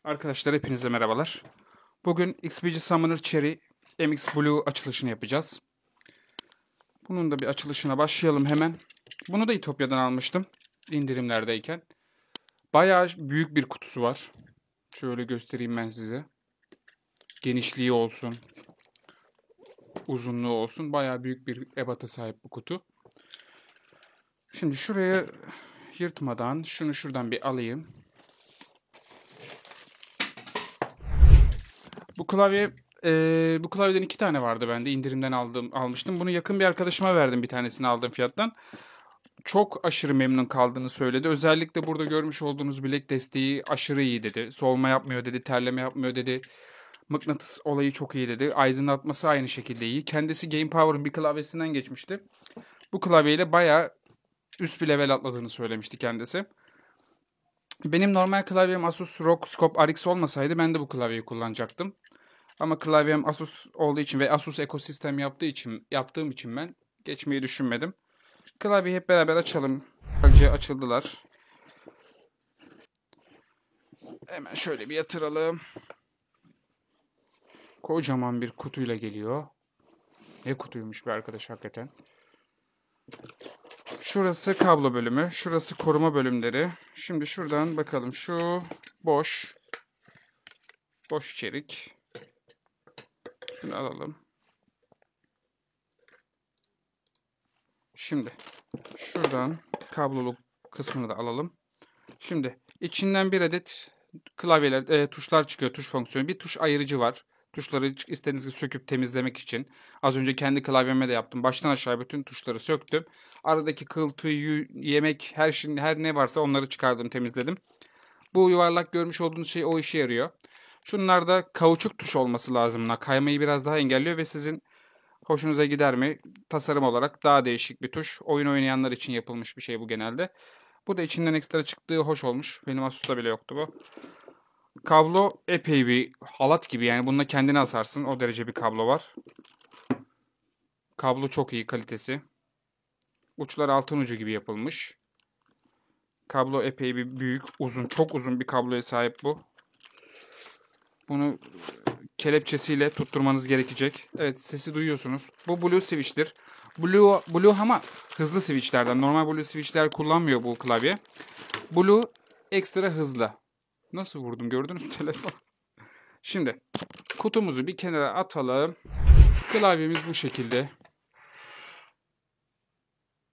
Arkadaşlar hepinize merhabalar. Bugün XPG Summoner Cherry MX Blue açılışını yapacağız. Bunun da bir açılışına başlayalım hemen. Bunu da İtopya'dan almıştım indirimlerdeyken. Bayağı büyük bir kutusu var. Şöyle göstereyim ben size. Genişliği olsun, uzunluğu olsun. Bayağı büyük bir ebata sahip bu kutu. Şimdi şuraya yırtmadan şunu şuradan bir alayım. Bu klavyeden 2 tane vardı bende. İndirimden almıştım. Bunu yakın bir arkadaşıma verdim, bir tanesini aldığım fiyattan. Çok aşırı memnun kaldığını söyledi. Özellikle burada görmüş olduğunuz bilek desteği aşırı iyi dedi. Solma yapmıyor dedi, terleme yapmıyor dedi. Mıknatıs olayı çok iyi dedi. Aydınlatması aynı şekilde iyi. Kendisi Game Power'ın bir klavyesinden geçmişti. Bu klavyeyle bayağı üst bir level atladığını söylemişti kendisi. Benim normal klavyem Asus ROG Scope RX olmasaydı ben de bu klavyeyi kullanacaktım. Ama klavyem Asus olduğu için ve Asus ekosistem yaptığım için ben geçmeyi düşünmedim. Klavyeyi hep beraber açalım. Önce açıldılar. Hemen şöyle bir yatıralım. Kocaman bir kutuyla geliyor. Ne kutuymuş be arkadaş hakikaten. Şurası kablo bölümü. Şurası koruma bölümleri. Şimdi şuradan bakalım. Şu boş. Boş içerik. Şunu alalım. Şimdi şuradan kabloluk kısmını da alalım. Şimdi içinden bir adet tuşlar çıkıyor, tuş fonksiyonu. Bir tuş ayırıcı var. Tuşları istediğiniz gibi söküp temizlemek için. Az önce kendi klavyeme de yaptım. Baştan aşağı bütün tuşları söktüm. Aradaki kıl, tüy, yemek, her ne varsa onları çıkardım, temizledim. Bu yuvarlak görmüş olduğunuz şey o işe yarıyor. Şunlarda kauçuk tuş olması lazım. Kaymayı biraz daha engelliyor ve sizin hoşunuza gider mi? Tasarım olarak daha değişik bir tuş. Oyun oynayanlar için yapılmış bir şey bu genelde. Bu da içinden ekstra çıktığı hoş olmuş. Benim Asus'ta bile yoktu bu. Kablo epey bir halat gibi, yani bununla kendini asarsın. O derece bir kablo var. Kablo çok iyi kalitesi. Uçlar altın ucu gibi yapılmış. Kablo epey bir büyük, uzun, çok uzun bir kabloya sahip bu. Bunu kelepçesiyle tutturmanız gerekecek. Evet, sesi duyuyorsunuz. Bu Blue Switch'tir. Blue ama hızlı switchlerden. Normal Blue switchler kullanmıyor bu klavye. Blue ekstra hızlı. Nasıl vurdum gördünüz mü telefon? Şimdi kutumuzu bir kenara atalım. Klavyemiz bu şekilde.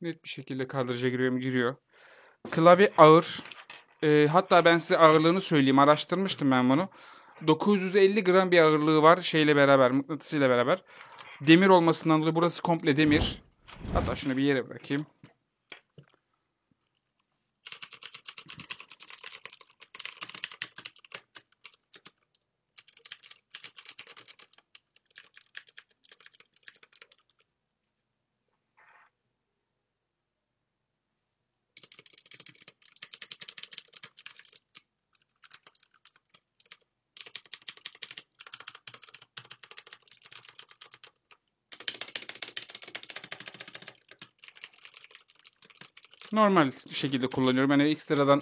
Net bir şekilde kadraja giriyor. Klavye ağır. Hatta ben size ağırlığını söyleyeyim. Araştırmıştım ben bunu. 950 gram bir ağırlığı var şeyle beraber, mıknatısıyla beraber. Demir olmasından dolayı burası komple demir. Hatta şunu bir yere bırakayım. Normal şekilde kullanıyorum. Yani ekstradan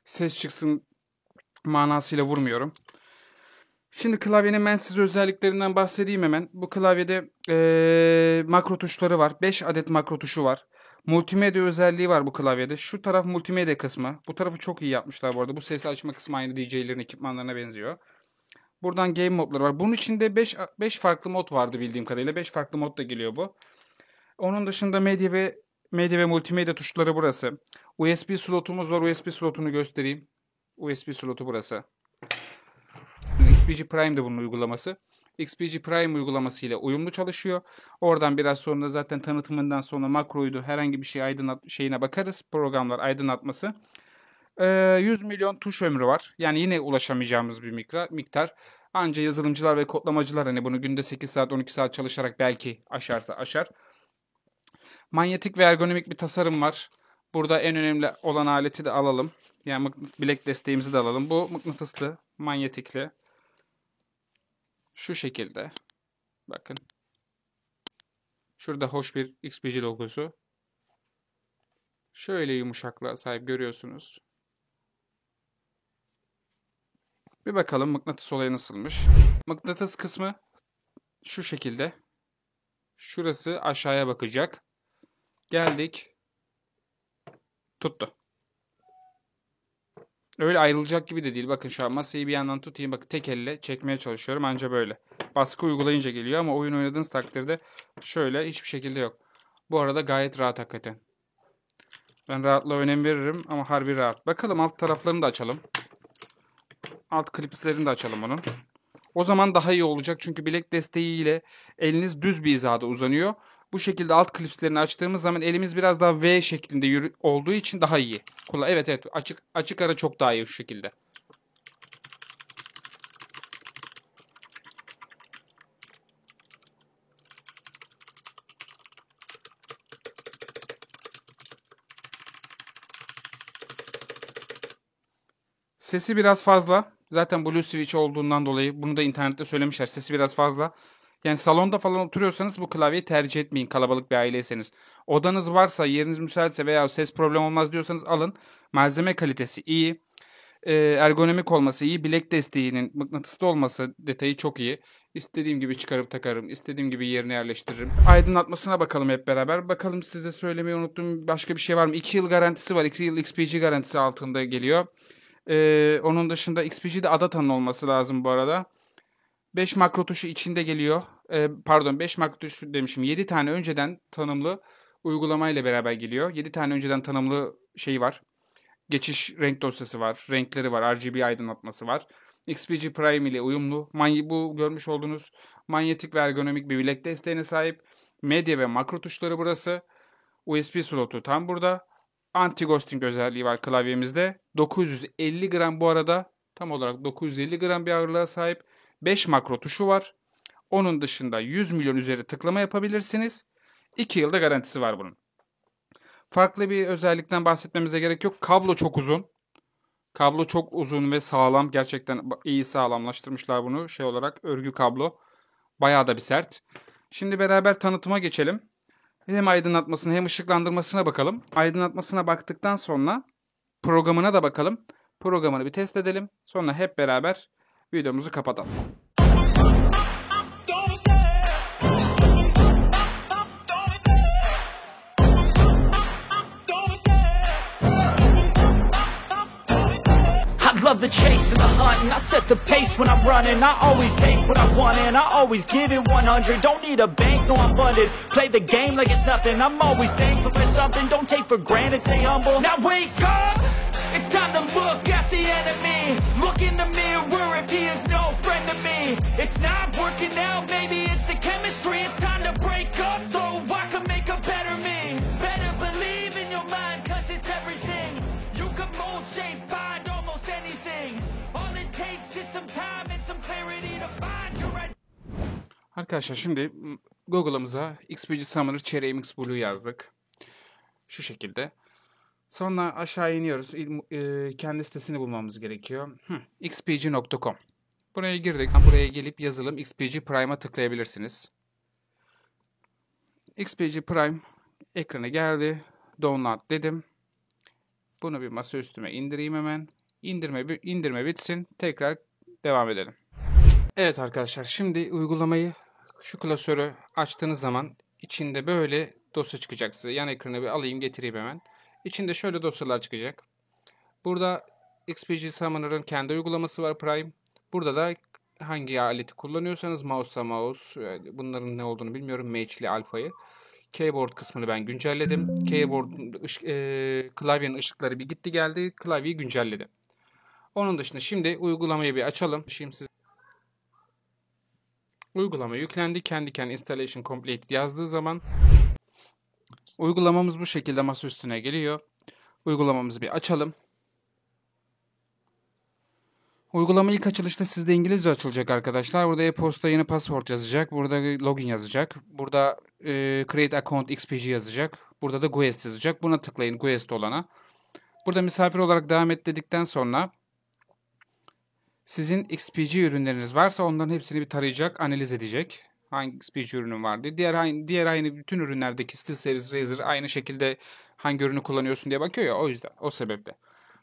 ses çıksın manasıyla vurmuyorum. Şimdi klavyenin ben size özelliklerinden bahsedeyim hemen. Bu klavyede makro tuşları var. 5 adet makro tuşu var. Multimedya özelliği var bu klavyede. Şu taraf multimedya kısmı. Bu tarafı çok iyi yapmışlar bu arada. Bu sesi açma kısmı aynı DJ'lerin ekipmanlarına benziyor. Buradan game modları var. Bunun içinde 5 farklı mod vardı bildiğim kadarıyla. 5 farklı mod da geliyor bu. Onun dışında medya ve multimedya tuşları burası. USB slotumuz var. USB slotunu göstereyim. USB slotu burası. XPG Prime de bunun uygulaması. XPG Prime uygulaması ile uyumlu çalışıyor. Oradan biraz sonra zaten tanıtımından sonra makroydu, herhangi bir şey şeyine bakarız. Programlar aydınlatması. 100 milyon tuş ömrü var. Yani yine ulaşamayacağımız bir miktar. Anca yazılımcılar ve kodlamacılar hani bunu günde 8 saat 12 saat çalışarak belki aşarsa aşar. Manyetik ve ergonomik bir tasarım var. Burada en önemli olan aleti de alalım. Yani bilek desteğimizi de alalım. Bu mıknatıslı, manyetikli. Şu şekilde. Bakın. Şurada hoş bir XPG logosu. Şöyle yumuşaklığa sahip görüyorsunuz. Bir bakalım mıknatıs olayı nasılmış. Mıknatıs kısmı şu şekilde. Şurası aşağıya bakacak. Geldik. Tuttu. Öyle ayrılacak gibi de değil. Bakın şu an masayı bir yandan tutayım. Bakın tek elle çekmeye çalışıyorum. Anca böyle. Baskı uygulayınca geliyor ama oyun oynadığınız takdirde şöyle hiçbir şekilde yok. Bu arada gayet rahat hakikaten. Ben rahatlığa önem veririm ama harbi rahat. Bakalım alt taraflarını da açalım. Alt klipslerini de açalım onun. O zaman daha iyi olacak çünkü bilek desteğiyle eliniz düz bir hizada uzanıyor. Bu şekilde alt klipslerini açtığımız zaman elimiz biraz daha V şeklinde olduğu için daha iyi. Evet açık ara çok daha iyi şu şekilde. Sesi biraz fazla. Zaten Blue Switch olduğundan dolayı bunu da internette söylemişler. Sesi biraz fazla. Yani salonda falan oturuyorsanız bu klavyeyi tercih etmeyin kalabalık bir aileyseniz. Odanız varsa, yeriniz müsaitse veya ses problem olmaz diyorsanız alın. Malzeme kalitesi iyi. Ergonomik olması iyi. Bilek desteğinin mıknatıslı olması detayı çok iyi. İstediğim gibi çıkarıp takarım. İstediğim gibi yerine yerleştiririm. Aydınlatmasına bakalım hep beraber. Bakalım size söylemeyi unuttuğum başka bir şey var mı? 2 yıl garantisi var. 2 yıl XPG garantisi altında geliyor. Onun dışında XPG'de ADATA'nın olması lazım bu arada. 5 makro tuşu içinde geliyor. 5 makro tuşu demişim. 7 tane önceden tanımlı uygulamayla beraber geliyor. 7 tane önceden tanımlı şey var. Geçiş renk dosyası var. Renkleri var. RGB aydınlatması var. XPG Prime ile uyumlu. Bu görmüş olduğunuz manyetik ve ergonomik bir bilek desteğine sahip. Medya ve makro tuşları burası. USB slotu tam burada. Anti-ghosting özelliği var klavyemizde. 950 gram bu arada. Tam olarak 950 gram bir ağırlığa sahip. 5 makro tuşu var. Onun dışında 100 milyon üzeri tıklama yapabilirsiniz. 2 yılda garantisi var bunun. Farklı bir özellikten bahsetmemize gerek yok. Kablo çok uzun. Kablo çok uzun ve sağlam. Gerçekten iyi sağlamlaştırmışlar bunu. Şey olarak örgü kablo. Bayağı da bir sert. Şimdi beraber tanıtıma geçelim. Hem aydınlatmasına hem ışıklandırmasına bakalım. Aydınlatmasına baktıktan sonra programına da bakalım. Programını bir test edelim. Sonra hep beraber videomuzu kapatalım. Love the chase and the hunt, and I set the pace when I'm running. I always take what I want and I always give it 100. Don't need a bank, no I'm funded. Play the game like it's nothing. I'm always thankful for something. Don't take for granted, stay humble. Now wake up, it's time to look at the enemy. Look in the mirror if he is no friend to me. It's not working out, maybe it's the chemistry. It's time to break up so I can make a better me. Better believe in your mind, cause it's everything. You can mold, shape, find almost anything. All it takes is some time and some clarity to find your right. Arkadaşlar şimdi Google'ımıza XPG Summoner Cherry MX Blue yazdık. Şu şekilde. Sonra aşağı iniyoruz. Kendi sitesini bulmamız gerekiyor. xpg.com. Buraya girdik. Buraya gelip yazılım XPG Prime'a tıklayabilirsiniz. XPG Prime ekrana geldi. Download dedim. Bunu bir masa üstüme indireyim hemen. İndirme bitsin. Tekrar devam edelim. Evet arkadaşlar şimdi uygulamayı şu klasörü açtığınız zaman içinde böyle dosya çıkacak size. Yan ekranı bir alayım getireyim hemen. İçinde şöyle dosyalar çıkacak. Burada XPG Summoner'ın kendi uygulaması var Prime. Burada da hangi aleti kullanıyorsanız mouse'a mouse, bunların ne olduğunu bilmiyorum. Mage'li alfayı. Keyboard kısmını ben güncelledim. Klavyenin ışıkları bir gitti geldi. Klavyeyi güncelledim. Onun dışında şimdi uygulamayı bir açalım. Şimdi uygulama yüklendi. Kendi installation complete yazdığı zaman uygulamamız bu şekilde masa üstüne geliyor. Uygulamamızı bir açalım. Uygulama ilk açılışta sizde İngilizce açılacak arkadaşlar. Burada e-posta yeni password yazacak. Burada login yazacak. Burada create account XPG yazacak. Burada da Guest yazacak. Buna tıklayın Guest olana. Burada misafir olarak devam et dedikten sonra sizin XPG ürünleriniz varsa onların hepsini bir tarayacak, analiz edecek. Hangi XPG ürünün var diye. Diğer aynı bütün ürünlerdeki SteelSeries Razer aynı şekilde hangi ürünü kullanıyorsun diye bakıyor ya, o yüzden, o sebeple.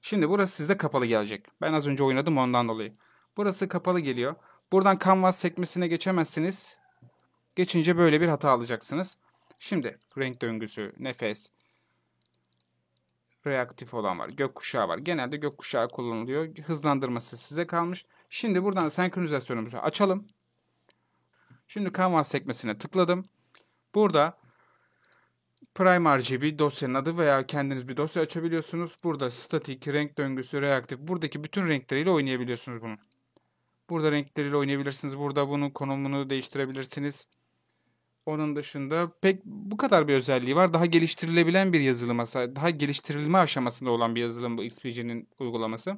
Şimdi burası sizde kapalı gelecek. Ben az önce oynadım ondan dolayı. Burası kapalı geliyor. Buradan Canvas sekmesine geçemezsiniz. Geçince böyle bir hata alacaksınız. Şimdi renk döngüsü, nefes, reaktif olan var. Gökkuşağı var. Genelde gökkuşağı kullanılıyor. Hızlandırması size kalmış. Şimdi buradan senkronizasyonumuzu açalım. Şimdi Canvas sekmesine tıkladım. Burada Prime RGB dosyanın adı veya kendiniz bir dosya açabiliyorsunuz. Burada statik, renk döngüsü, reaktif. Buradaki bütün renkleriyle oynayabiliyorsunuz bunu. Burada renkleriyle oynayabilirsiniz. Burada bunun konumunu değiştirebilirsiniz. Onun dışında pek bu kadar bir özelliği var. Daha geliştirilebilen bir yazılım, daha geliştirilme aşamasında olan bir yazılım bu XPG'nin uygulaması.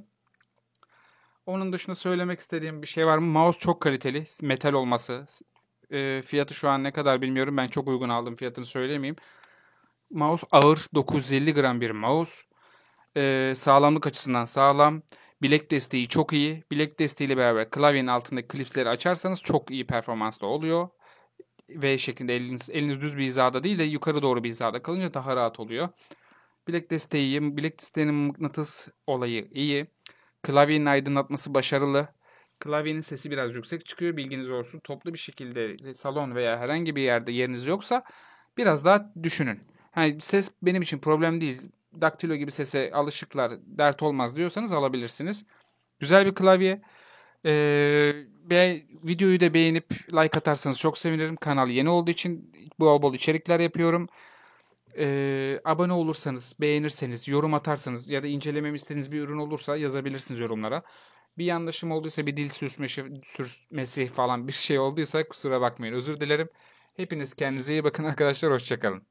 Onun dışında söylemek istediğim bir şey var mı? Mouse çok kaliteli. Metal olması. Fiyatı şu an ne kadar bilmiyorum. Ben çok uygun aldım. Fiyatını söylemeyeyim. Mouse ağır. 950 gram bir mouse. Sağlamlık açısından sağlam. Bilek desteği çok iyi. Bilek desteğiyle beraber klavyenin altındaki klipsleri açarsanız çok iyi performanslı oluyor. V şeklinde eliniz düz bir hizada değil de yukarı doğru bir hizada kalınca daha rahat oluyor. Bilek desteği iyi. Bilek desteğinin mıknatıs olayı iyi. Klavyenin aydınlatması başarılı. Klavyenin sesi biraz yüksek çıkıyor, bilginiz olsun. Toplu bir şekilde salon veya herhangi bir yerde yeriniz yoksa biraz daha düşünün. Yani ses benim için problem değil. Daktilo gibi sese alışıklar, dert olmaz diyorsanız alabilirsiniz. Güzel bir klavye. Videoyu da beğenip like atarsanız çok sevinirim. Kanal yeni olduğu için bol bol içerikler yapıyorum. Abone olursanız, beğenirseniz, yorum atarsanız ya da incelememi istediğiniz bir ürün olursa yazabilirsiniz yorumlara. Bir yanlışım olduysa, bir dil sürmesi falan bir şey olduysa kusura bakmayın. Özür dilerim. Hepiniz kendinize iyi bakın arkadaşlar. Hoşça kalın.